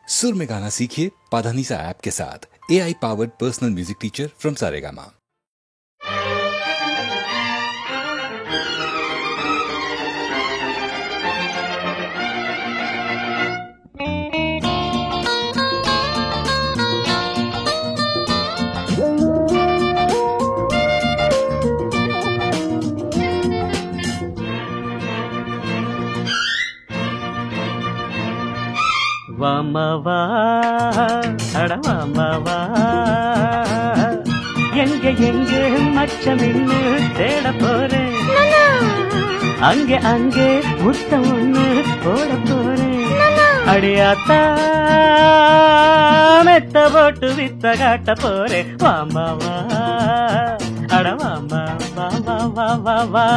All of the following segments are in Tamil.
सुर में गाना सीखिए पाधानीसा ऐप के साथ। AI powered personal music teacher from Saregama. வாமவா அடவாமவா எங்க எங்க மச்சம் நின்னு தேட போறேன், அங்கே அங்கே முத்தம் ஒண்ணு போட போறேன். அடியாத்தா மெத்த போட்டு வித்த காட்ட போறேன். வாமவா அடவாமா வா வா வா வா வா.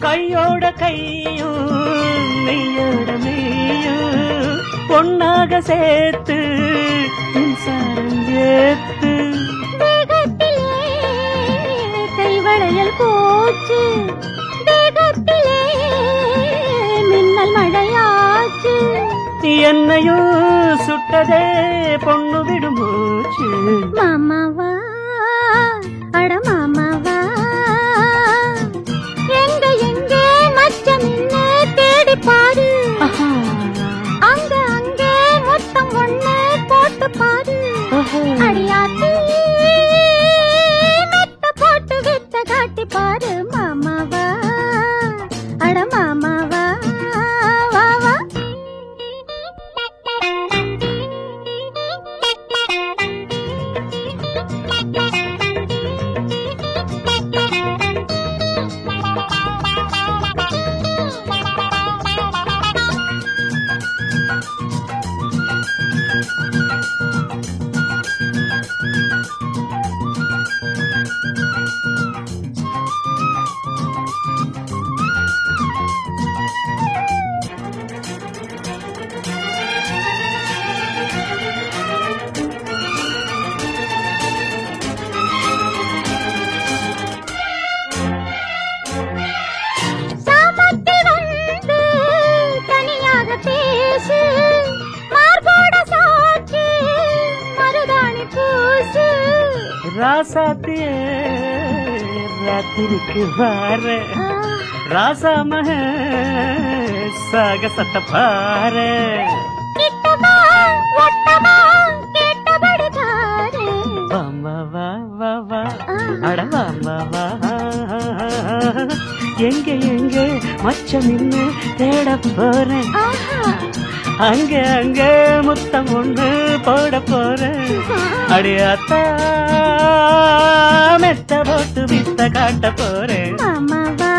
கையோட கையும் மெய்யோட மெய்யும் பொன்னாக சேர்த்து மின்சாரம் ஏத்து கைவளையல் போச்சு, தேகத்திலே மின்னல் மழையாச்சு. என்னையும் சுட்டதே பொண்ணு விடும் மூச்சு. மாமாவா அட மாமாவா எங்க எங்க மச்சம் நின்னு தேடி பாரு, அங்க அங்க மொத்தம் ஒண்ணு போட்டு பாரு. அடியாத்தி மெத்த போட்டு வித்த காட்டி பாரு. மாமாவா அட மாமாவா வா வா. ராசாத்தியே ராத்திரிக்கு வார ராசா மக சாகசத்த பார. வாமா வா வா வா அட வாமா வா. எங்க எங்க மச்சம் நின்னு தேட போறேன், அங்க அங்க முத்தம் ஒண்ணு போட போறேன். அடியாத்தா மெத்த போட்டு வித்த காட்ட போறேன். மாமாவா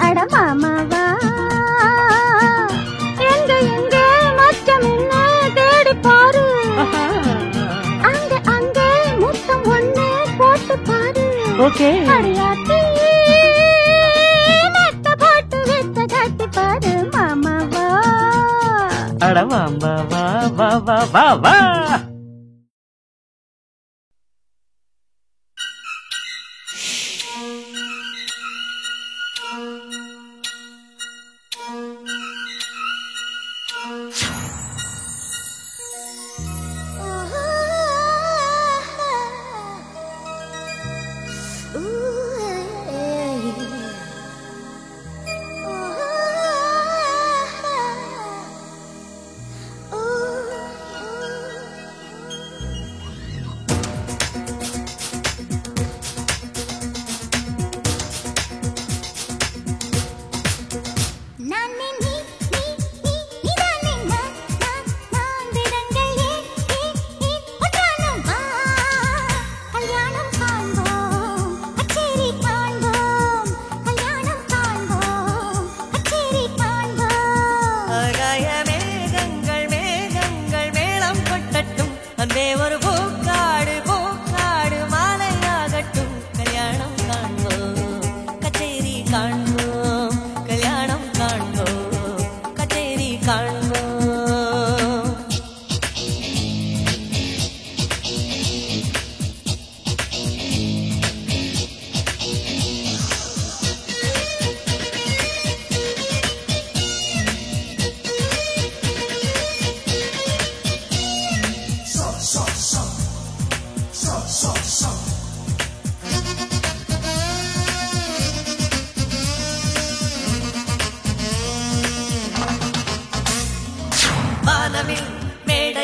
அட மாமாவா எங்க எங்க மச்சம் என்ன தேடி பாரு, அங்க அங்க முத்தம் ஒண்ணு போட்டு பாரு. ஓகே அடியாத்தி மெத்த போட்டு வித்த காட்டி பாரு. மாமாவா அடவாமா வா வா வா வா வா.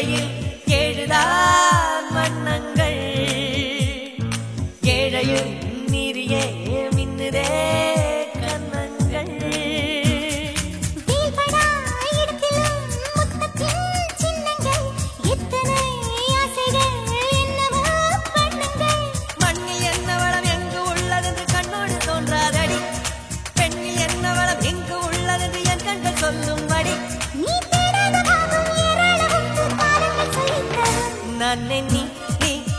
மேடையில் ஏழுதான் வண்ணங்கள் ஏழையும் நீரியே மின்னுதே கண்ணங்கள் மண்ணில் என்ன வளம் எங்கு உள்ளதென்று கண்ணோடு தோன்றாதடி பெண்ணில் என்ன வளம் எங்கு உள்ளதென்று என் கண்கள் சொல்லும்படி நான் நீ நீ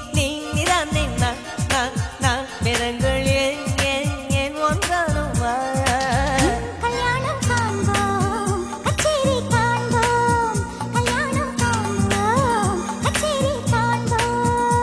நீ நீதானே நான் பிறங்கள் ஏன் ஏன் ஏன் ஒன்றானும் கல்யாணம் காண்போம் கச்சேரி காண்போம் கல்யாணம் காண்போம் கச்சேரி காண்போம்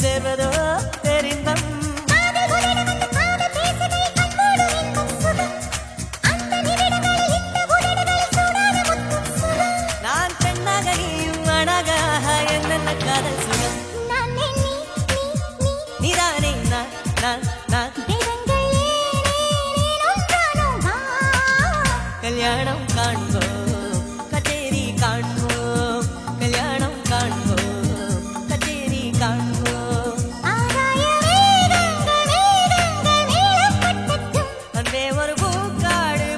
சேர்வதோ தெரிந்தம் நான் பெண்ணாக நீயும் அழகாக என்னென்ன காதல் சுகம் நீதானே நான் கல்யாணம் காண்போம் கச்சேரி காண்போம் கல்யாணம் காண்போம் கச்சேரி காண்போம் அன்பே ஒரு பூக்காடு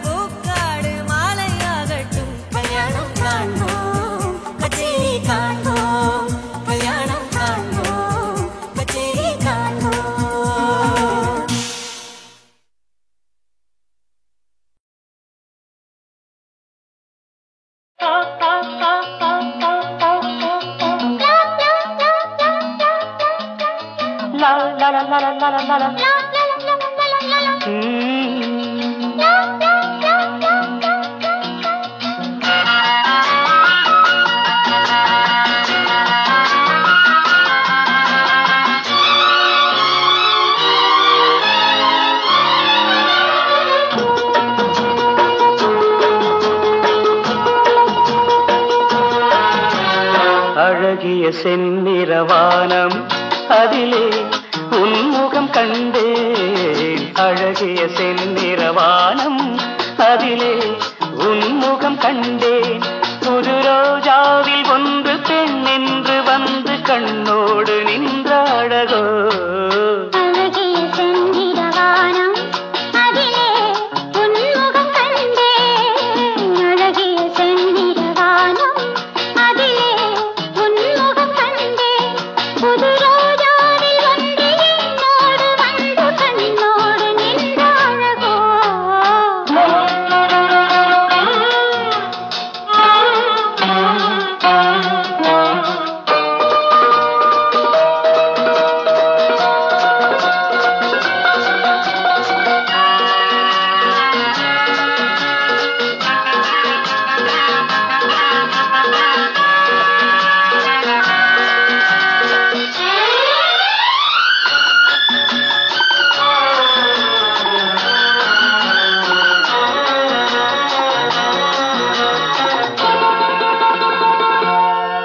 மாலையாகட்டும் கல்யாணம் காண்போம் கச்சேரி காண்போம் கல்யாணம் காண்போம் கச்சேரி காண்போம் அழகிய செந்நிறவானம் அதிலே உன்முகம் கண்டேன் அழகிய செந்நிறவானம் அதிலே உன்முகம் கண்டேன் புது ரோஜாவில் ஒன்று பெண் என்று வந்து கண்ணோடு நின்ற அழகோ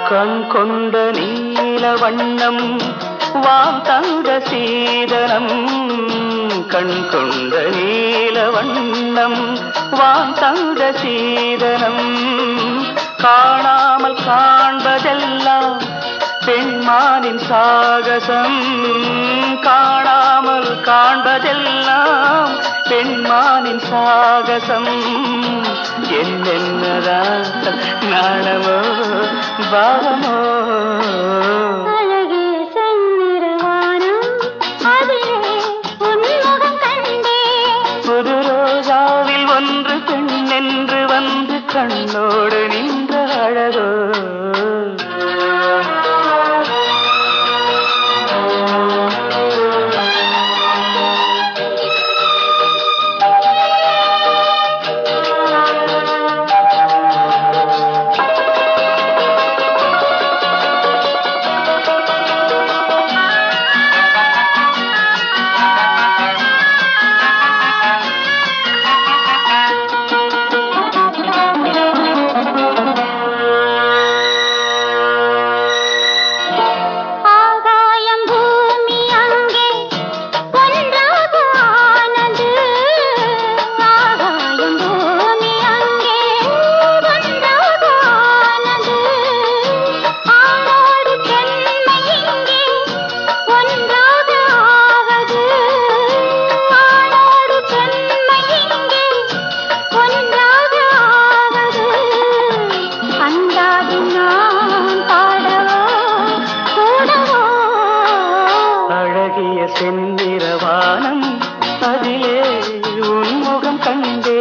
கண் கொண்ட நீல வண்ணம் வாம் தந்த சீதனம் கண் கொண்ட நீல வண்ணம் வாம் தந்த சீதனம் காணாமல் காண்பதெல்லாம் பெண்மானின் சாகசம் காணாமல் காண்பதெல்லாம் பெண்மானின் சாகசம் என்னென்னதான் நாணமோ பாவமோ அழகிய செந்நிறவானம் செந்நிறவானம் அதிலே உன்முகம் கண்டே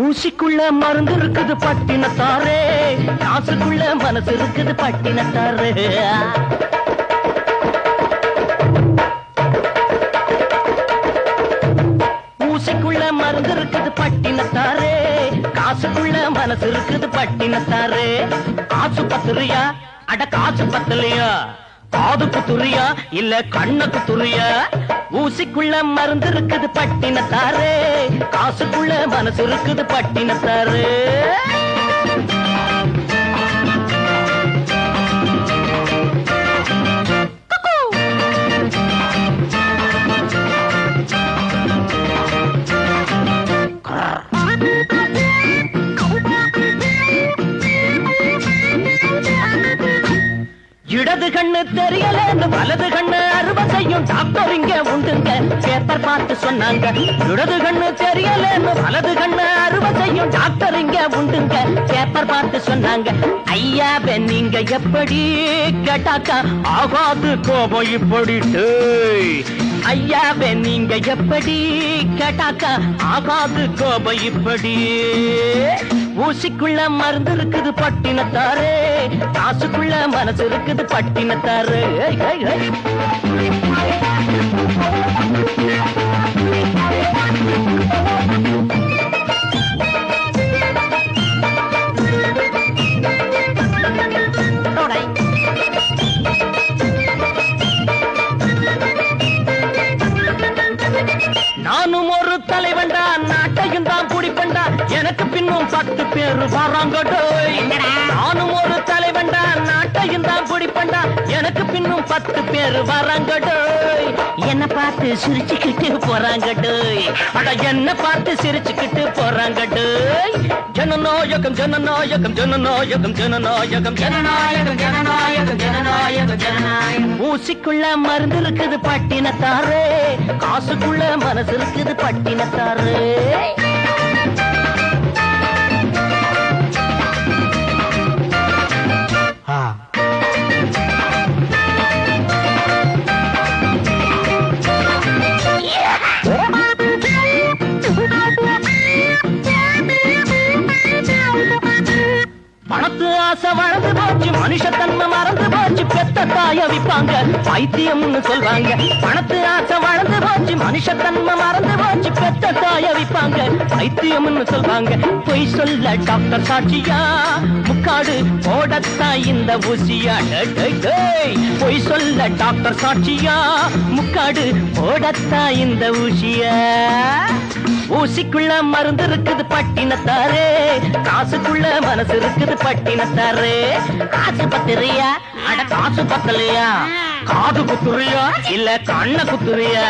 ஊசிக்குள்ள மருந்து இருக்குது பட்டினத்தாரே, காசுக்குள்ள மனசு இருக்குது பட்டினத்தாரே. ஊசிக்குள்ள மருந்து இருக்குது பட்டினத்தாரே, காசுக்குள்ள மனசு இருக்குது பட்டினத்தாரு. காசு பத்துறியா அட காசு பத்தலையா, காது குத்துறியா இல்ல கண்ணு குத்துறியா, ஊசிக்குள்ள மருந்து இருக்குது பட்டினத்தாரு, காசுக்குள்ள மனசு இருக்குது பட்டினத்தாரு. இடது கண்ணு தெரியலன்னு வலது கண்ணு அறுவை செய்யும் டாக்டர் இங்க உண்டுங்க, பேப்பர் பார்த்து சொன்னாங்க. இடது கண்ணு தெரியலன்னு வலது கண்ணு அறுவை செய்யும் டாக்டர் இங்க உண்டுங்க, பேப்பர் பார்த்து சொன்னாங்க. ஐயா நீங்க எப்படி கேட்டாக்கா ஆகாது கோபம் இப்படி. ஐயா நீங்க எப்படி கேட்டாக்கா ஆகாது கோபம் இப்படி. ஊசிக்குள்ள மருந்து இருக்குது பட்டினத்தாரு, காசுக்குள்ள மனசு இருக்குது பட்டினத்தாரு. நானும் ஒரு தலைவன்டா, நாட்டையும் தான் குடிப்பண்டா, எனக்கு பின்னும் 10 பேர் வராங்கடோ. நானும் ஒரு தலைவன்டா, நாட்டையும் தான் குடிப்பண்டா, எனக்கு பின்னும் 10 பேர் வராங்கடோ. என்ன பார்த்து சிரிச்சுக்கிட்டு போறாங்கடோ, அட என்ன பார்த்து சிரிச்சுக்கிட்டு போறாங்கடோ. ஜனநாயகம் ஜனநாயகம் ஜனநாயகம் ஜனநாயகம் ஜனநாயகம் ஜனநாயகம் ஜனநாயகம் ஜனநாயகம். ஊசிக்குள்ள மருந்து இருக்குது பட்டினத்தாரு, காசுக்குள்ள மனசு இருக்குது பட்டினத்தாரு. பணத்து ஆசை வளர்ந்து போச்சு, மனுஷத்தன்மை மறந்து போச்சு, பெத்த தாய விப்பாங்க பைத்தியம்னு சொல்வாங்க. பணத்து ஆசை வளர்ந்து போச்சு, மனுஷத்தன்மை மறந்து போச்சு, பெத்த தாய விப்பாங்க பைத்தியம்னு சொல்வாங்க. பொய் சொல்ல டாக்டர் சாட்சியா, முக்காடு போடத்தான் இந்த ஊசியா. பொய் சொல்ல டாக்டர் சாட்சியா, முக்காடு போடத்தான் இந்த ஊசியா. ஊசிக்குள்ள மருந்து இருக்குது பட்டினத்தாரு, காசுக்குள்ள மனசு இருக்குது பட்டினத்தாரு. காசு பத்துறியா அட காசு பத்தலையா, காது குத்துறியா இல்ல கண்ண குத்துறியா.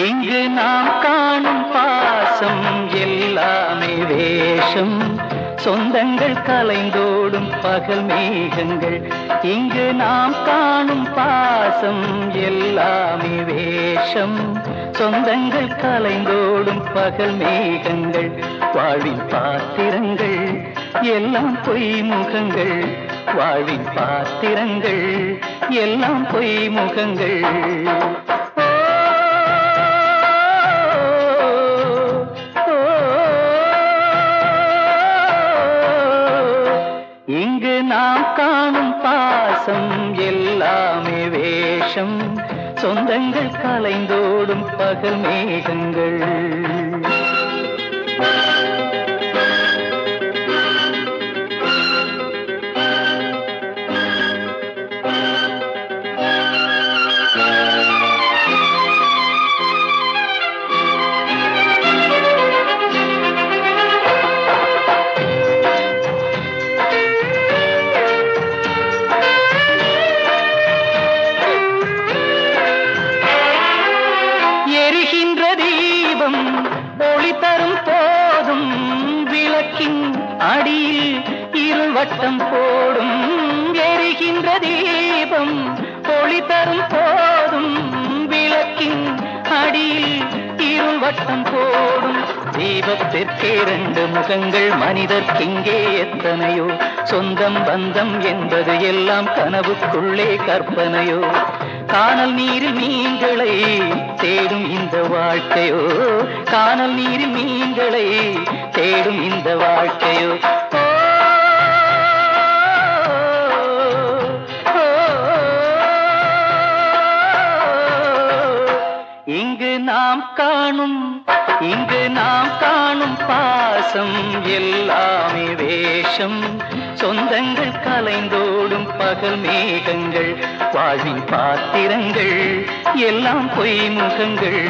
இங்கு நாம் காணும் பாசம் எல்லாமே வேஷம், சொந்தங்கள் கலைந்தோடும் பகல் மேகங்கள். இங்கு நாம் காணும் பாசம் எல்லாமே வேஷம், சொந்தங்கள் கலைந்தோடும் பகல் மேகங்கள். வாழ்வின் பாத்திரங்கள் எல்லாம் பொய் முகங்கள், வாழ்வின் பாத்திரங்கள் எல்லாம் பொய் முகங்கள். இங்கு நாம் காணும் பாசம் எல்லாமே வேஷம், சொந்தங்கள் கலைந்தோடும் பகல் மேகங்கள். வட்டம் போடும் எரிகின்ற தீபம் ஒளி தரும் போதும் விளக்கின் வட்டம் போடும் தீபத்திற்கே 2 முகங்கள் மனிதர்க்கிங்கே எத்தனையோ சொந்தம் பந்தம் என்பது எல்லாம் கனவுக்குள்ளே கற்பனையோ கானல் நீரில் மீன்களை தேடும் இந்த வாழ்க்கையோ கானல் நீரில் மீன்களை தேடும் இந்த வாழ்க்கையோ இங்கு நாம் காணும் பாசம் எல்லாமே வேஷம் சொந்தங்கள் கலைந்தோடும் பகல் மேகங்கள் வாழ்வின் பாத்திரங்கள் எல்லாம் பொய் முகங்கள்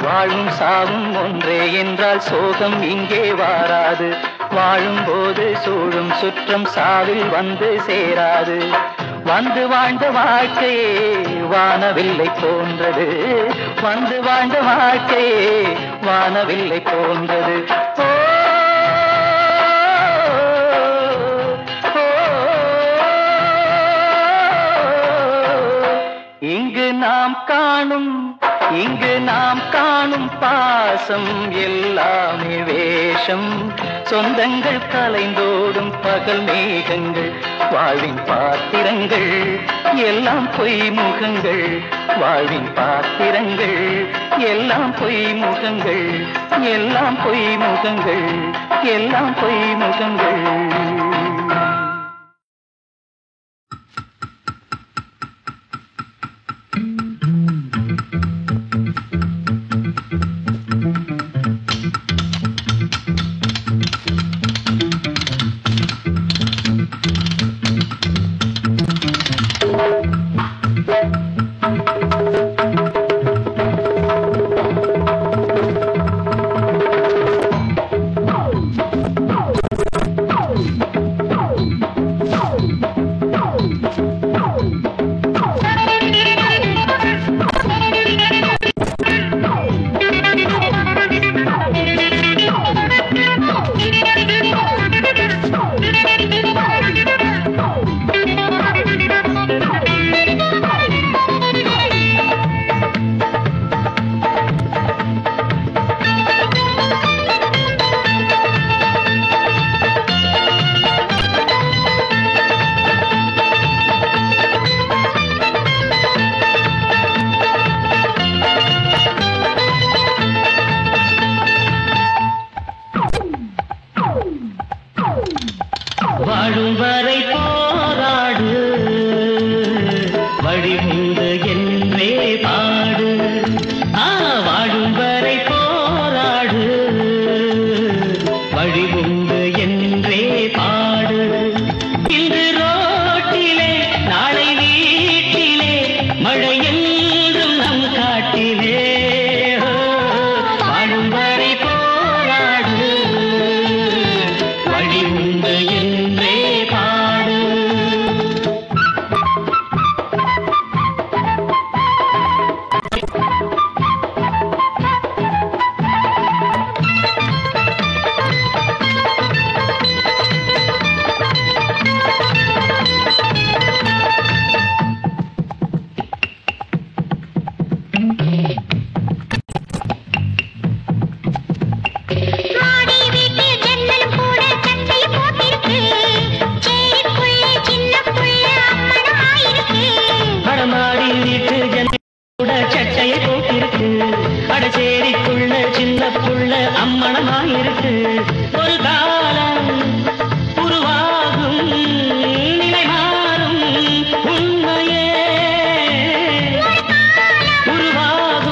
வாழும் சாவும் ஒன்றே என்றால் சோகம் இங்கே வாராது வாழும்போது சூழும் சுற்றம் சாவில் வந்து சேராது வந்து வாழ்ந்த வாழ்க்கையே வானவில்லை போன்றது வந்து வாழ்ந்த வாழ்க்கையே வானவில்லை போன்றது இங்கு நாம் காணும் பாசம் எல்லாமே வேஷம் சொந்தங்கள் கலைந்தோடும் பகல் மேகங்கள் வாழ்வின் பாத்திரங்கள் எல்லாம் பொய் முகங்கள் வாழ்வின் பாத்திரங்கள் எல்லாம் பொய் முகங்கள் எல்லாம் பொய் முகங்கள் எல்லாம் பொய் முகங்கள் வாழும் வரை போராடு வழிமுண்டு என்றே பாடு வாழும் வரை போராடு வழிமுண்டு என்றே பாடு இன்று ரோட்டிலே நாளை வீட்டிலே மழை என்றும் நம் காட்டிலே வாழும் வரை போராடு வழிமுண்டு என்றே பாடு மாடி வீட்டு ஜன்னோட சட்டையை போட்டிருக்கு அடச்சேரிக்குள்ள சின்ன புள்ள அம்மணமாயிருக்கு ஒரு காலம் உருவாகும் நிலை மாறும் உண்மையே உருவாகும்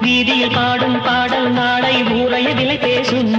வீதியில் பாடும் பாடல் நாளை ஊரைய விலை பேசும்.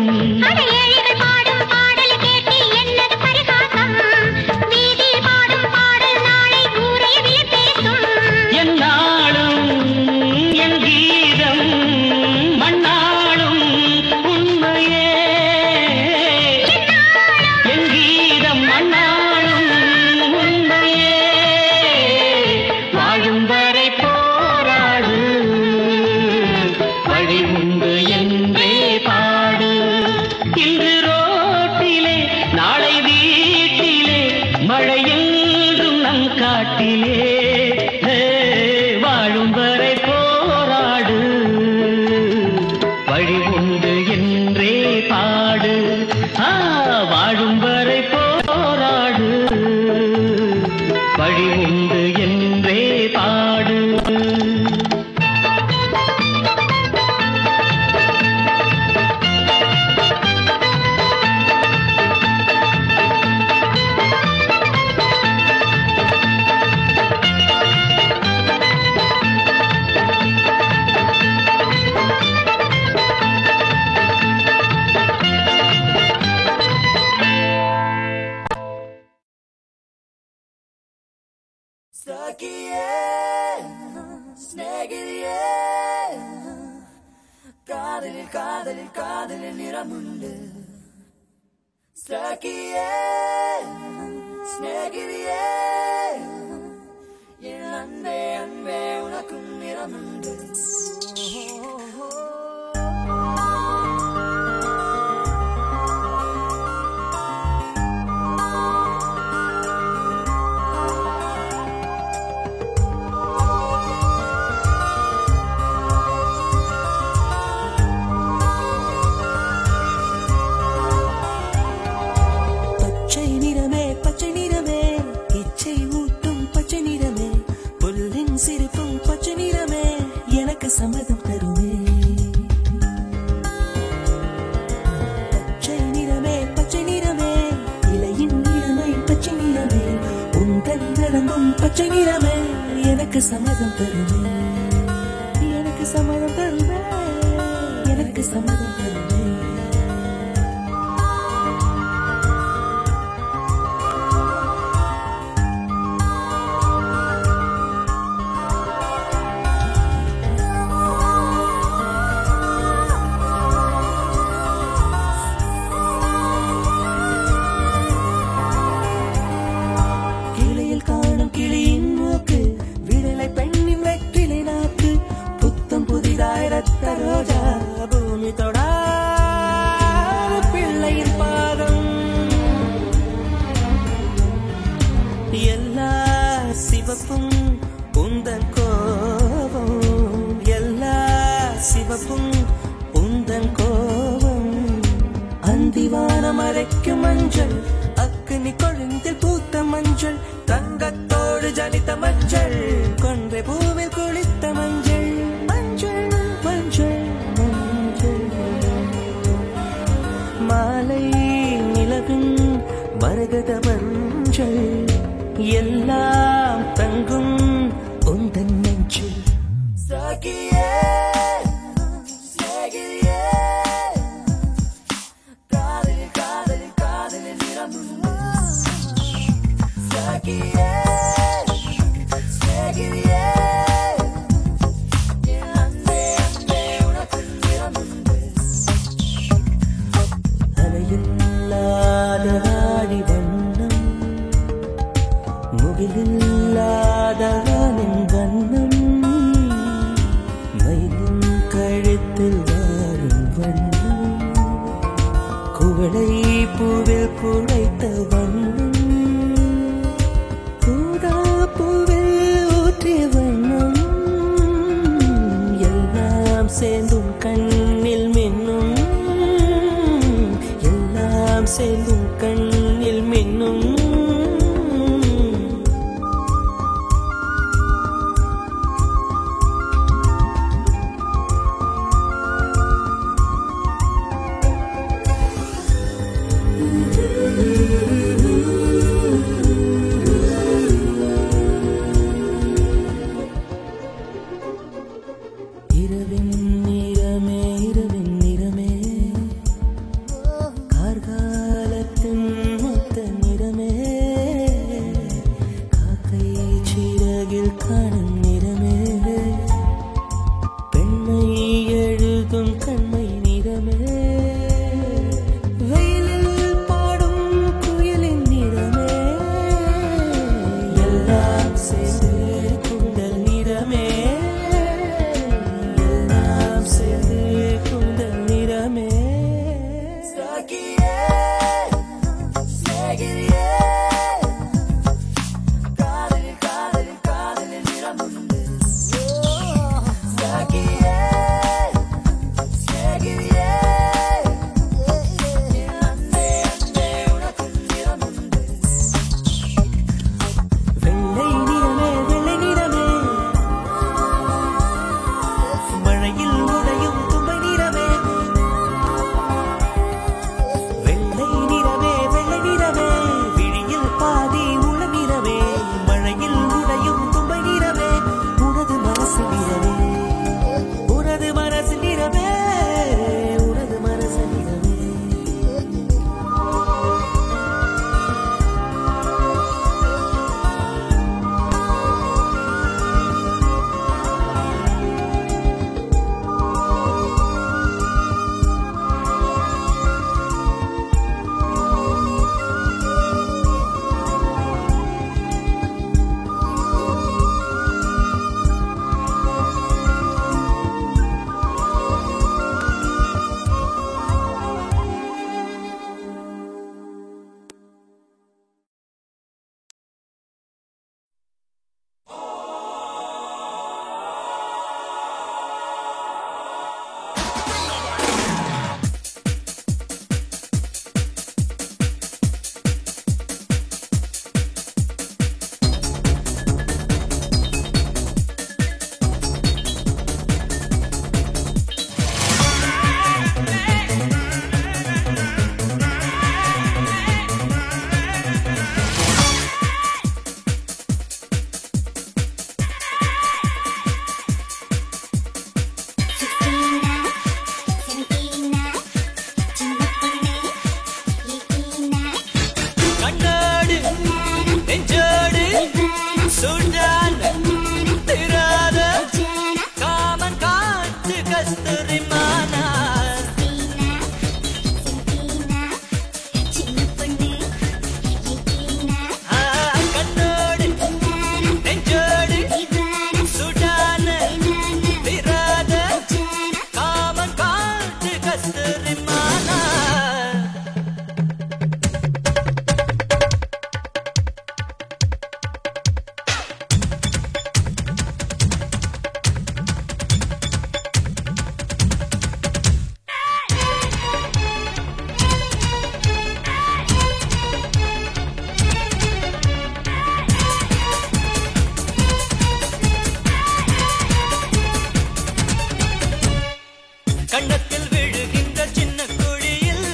கண்ணத்தில் விழுகின்ற சின்ன குழியில்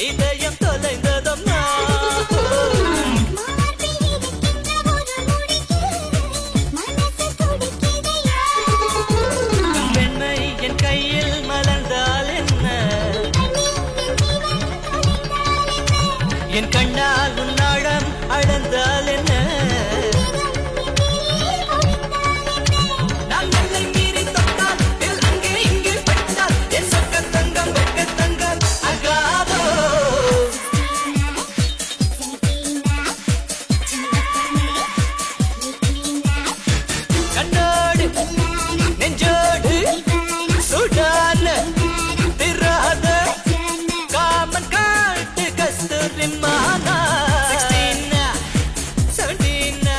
இதயம் தொலைந்ததம்மா. பெண்மை என் கையில் மலர்ந்தால் என்ன, என் கண்ணால் உன்னாடம் அளந்தால் என்ன, நான் எல்லை மீறி தொட்டால் அங்கே இங்கே பட்டால் என் சொக்க தங்கம் வெக்க தங்கம் அகாதோ. கண்ணோடு நெஞ்சோடு சுடான திராத காமன் காட்டு கஸ்தூரி மானா. 16 17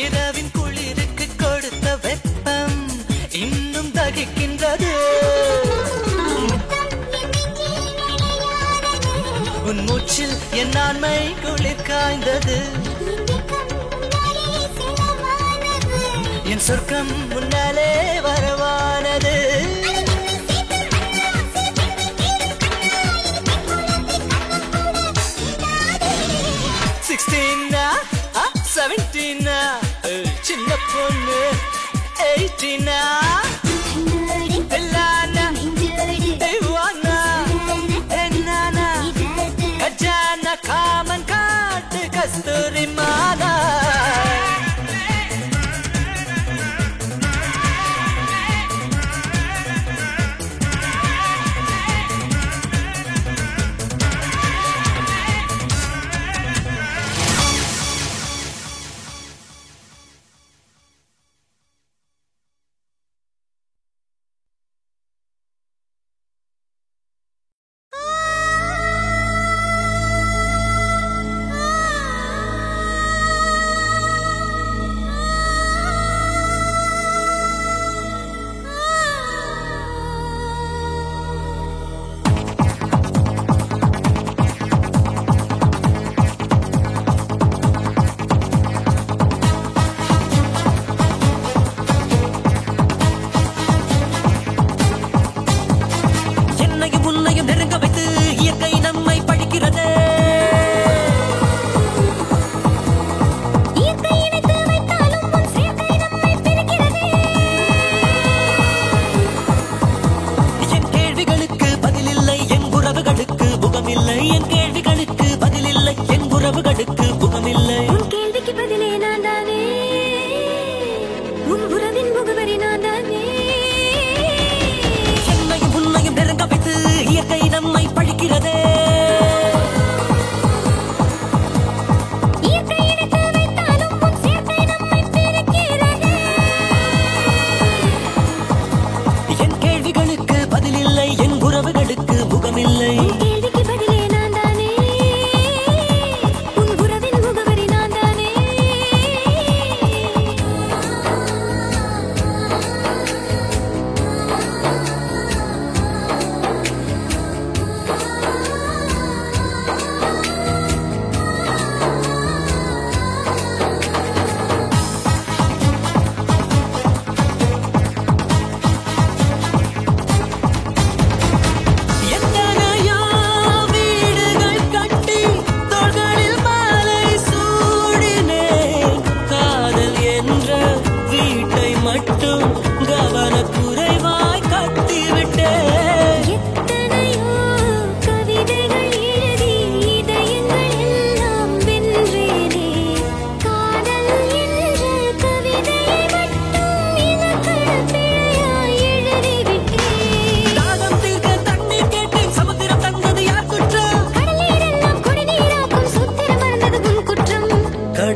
இரவின் குளிருக்கு கொடுத்த வெப்பம் இன்னும் தகிக்கின்றது. உன் மூச்சில் என் ஆண்மை குளிர் காய்ந்தது. என் சொர்க்கம் முன்னாலே வரவானது. 16 17 சின்ன பொண்ணு 18 பில்லானா தேவானா என்னானா கஜானா காமன் காட்டு கஸ்தூரி மானா.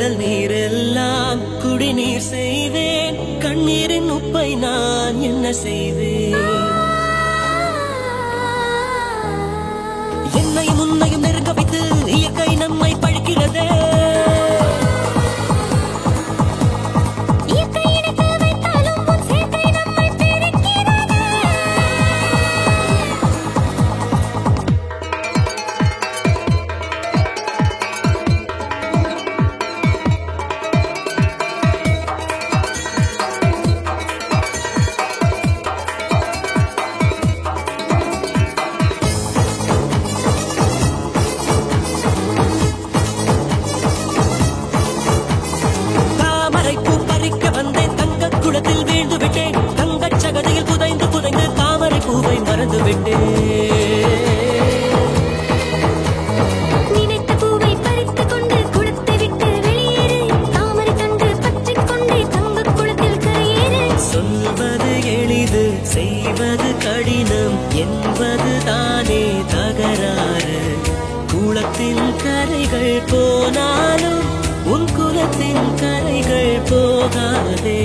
கடல் நீரெல்லாம் குடிநீர் செய்வேன் கண்ணீரின் உப்பை நான் என்ன செய்வேன் என்னையும் உன்னையும் நெருங்க வைத்து இயற்கை நம்மை பழிக்கிறதே செய்வது கடினம் என்பது தானே தகராறு குளத்தின் கரைகள் போனாலும் உன் குலத்தின் கரைகள் போகாதே